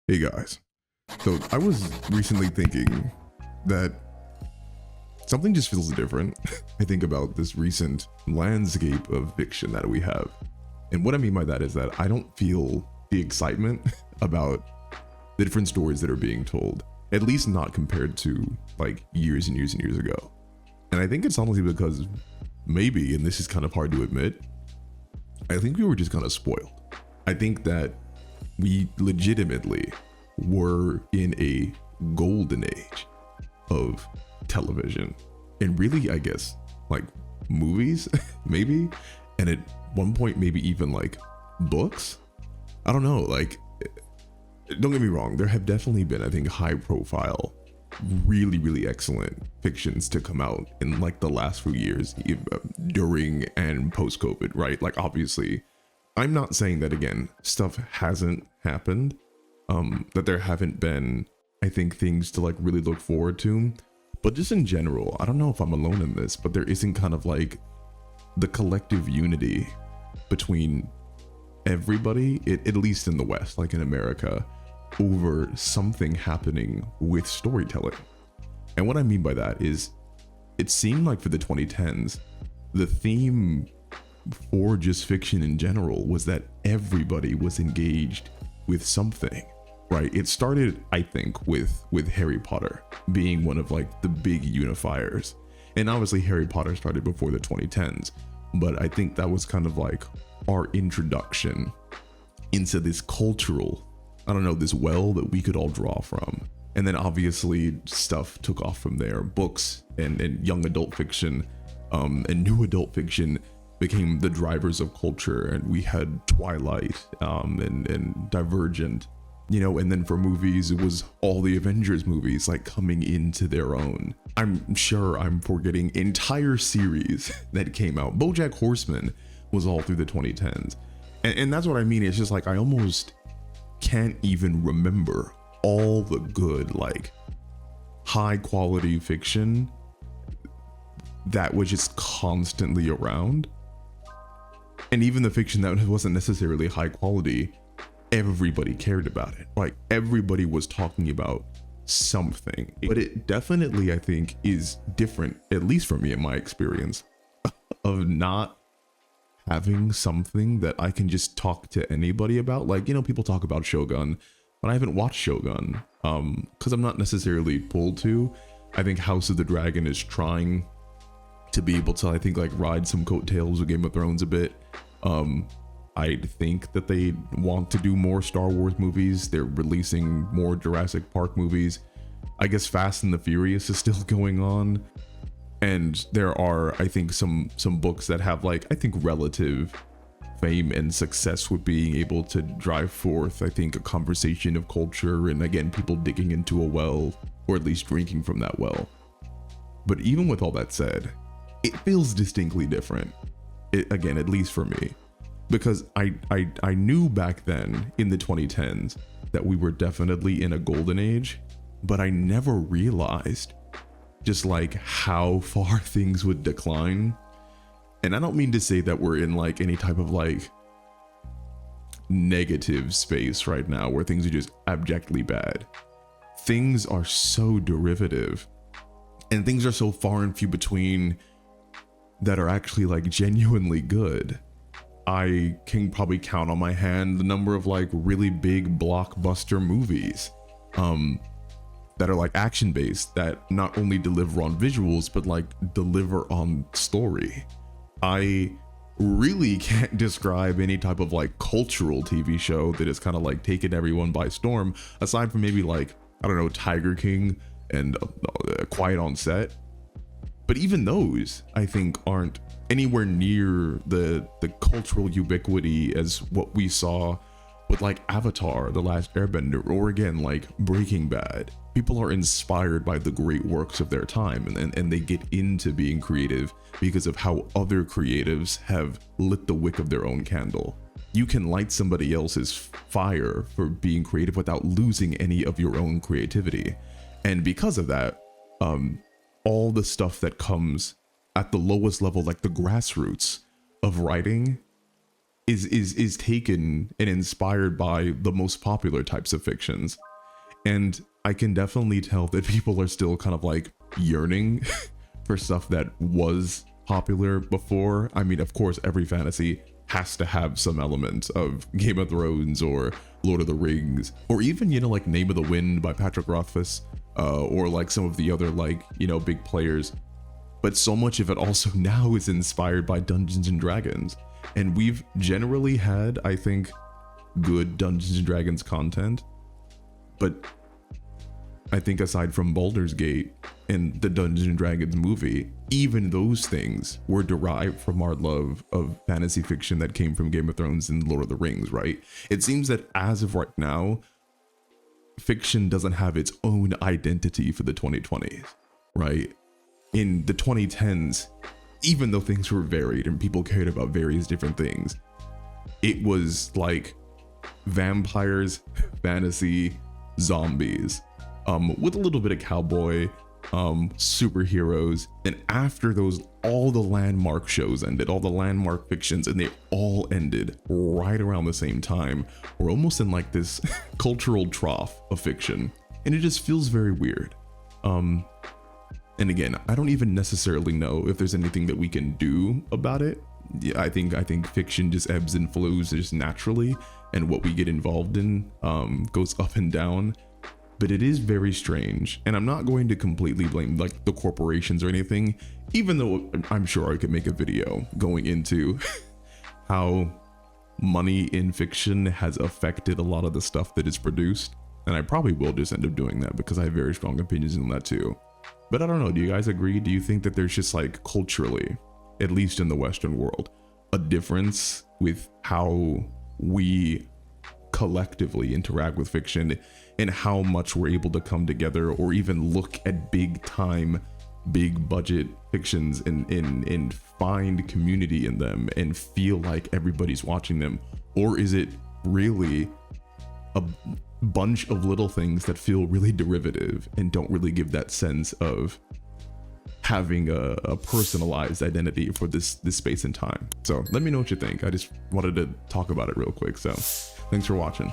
Hey guys, so I was recently thinking that something just feels different. I think about this recent landscape of fiction that we have. And what I mean by that is that I don't feel the excitement about the different stories that are being told, at least not compared to like years and years and years ago. And I think it's honestly because maybe, and this is kind of hard to admit, I think we were just kind of spoiled. I think that we legitimately were in a golden age of television and really, I guess, like movies, maybe, and at one point, maybe even like books. I don't know. Like, don't get me wrong, there have definitely been, I think, high profile, really, really excellent fictions to come out in like the last few years, during and post COVID, right? Like, obviously, I'm not saying that again, stuff hasn't happened, that there haven't been, I think, things to like really look forward to. But just in general, I don't know if I'm alone in this, but there isn't kind of like the collective unity between everybody, at least in the West, like in America, over something happening with storytelling. And what I mean by that is it seemed like for the 2010s, the theme for just fiction in general was that everybody was engaged with something, right? It started, I think, with Harry Potter being one of like the big unifiers. And obviously Harry Potter started before the 2010s, but I think that was kind of like our introduction into this cultural, I don't know, this well that we could all draw from. And then obviously stuff took off from there. Books and young adult fiction, and new adult fiction became the drivers of culture, and we had Twilight, and Divergent, you know. And then for movies, it was all the Avengers movies like coming into their own. I'm sure I'm forgetting entire series that came out. BoJack Horseman was all through the 2010s, and that's what I mean. It's just like I almost can't even remember all the good, like high quality fiction that was just constantly around. And even the fiction that wasn't necessarily high quality, everybody cared about it. Like everybody was talking about something. But it definitely, I think, is different, at least for me in my experience, of not having something that I can just talk to anybody about. Like, you know, people talk about Shogun, but I haven't watched Shogun because I'm not necessarily pulled to. I think House of the Dragon is trying to be able to, I think, like ride some coattails of Game of Thrones a bit. I think that they want to do more Star Wars movies. They're releasing more Jurassic Park movies. I guess Fast and the Furious is still going on. And there are, I think, some books that have like, I think, relative fame and success with being able to drive forth, I think, a conversation of culture, and again, people digging into a well, or at least drinking from that well. But even with all that said, it feels distinctly different. Again, at least for me, because I knew back then in the 2010s that we were definitely in a golden age, but I never realized just like how far things would decline. And I don't mean to say that we're in like any type of like negative space right now where things are just abjectly bad. Things are so derivative, and things are so far and few between that are actually like genuinely good. I can probably count on my hand the number of like really big blockbuster movies that are like action based, that not only deliver on visuals but like deliver on story. I really can't describe any type of like cultural TV show that has kind of like taken everyone by storm, aside from maybe like, I don't know, Tiger King and Quiet on Set. But even those, I think, aren't anywhere near the cultural ubiquity as what we saw with like Avatar, The Last Airbender, or again, like Breaking Bad. People are inspired by the great works of their time, and they get into being creative because of how other creatives have lit the wick of their own candle. You can light somebody else's fire for being creative without losing any of your own creativity. And because of that, all the stuff that comes at the lowest level, like the grassroots of writing, is taken and inspired by the most popular types of fictions. And I can definitely tell that people are still kind of like yearning for stuff that was popular before. I mean, of course, every fantasy has to have some element of Game of Thrones or Lord of the Rings, or even, you know, like Name of the Wind by Patrick Rothfuss, or like some of the other, like, you know, big players. But so much of it also now is inspired by Dungeons and Dragons. And we've generally had, I think, good Dungeons and Dragons content. But I think aside from Baldur's Gate and the Dungeons and Dragons movie, even those things were derived from our love of fantasy fiction that came from Game of Thrones and Lord of the Rings, right? It seems that as of right now, fiction doesn't have its own identity for the 2020s, right? In the 2010s, even though things were varied and people cared about various different things, it was like vampires, fantasy, zombies, with a little bit of cowboy, superheroes. And after those, all the landmark shows ended, all the landmark fictions, and they all ended right around the same time. We're almost in like this cultural trough of fiction, and it just feels very weird. And again, I don't even necessarily know if there's anything that we can do about it. Yeah, I think fiction just ebbs and flows just naturally, and what we get involved in goes up and down. But it is very strange, and I'm not going to completely blame like the corporations or anything, even though I'm sure I could make a video going into how money in fiction has affected a lot of the stuff that is produced. And I probably will just end up doing that because I have very strong opinions on that too. But I don't know, do you guys agree? Do you think that there's just like culturally, at least in the Western world, a difference with how we collectively interact with fiction and how much we're able to come together or even look at big time, big budget fictions and find community in them and feel like everybody's watching them? Or is it really a bunch of little things that feel really derivative and don't really give that sense of having a personalized identity for this space and time? So let me know what you think. I just wanted to talk about it real quick. So thanks for watching.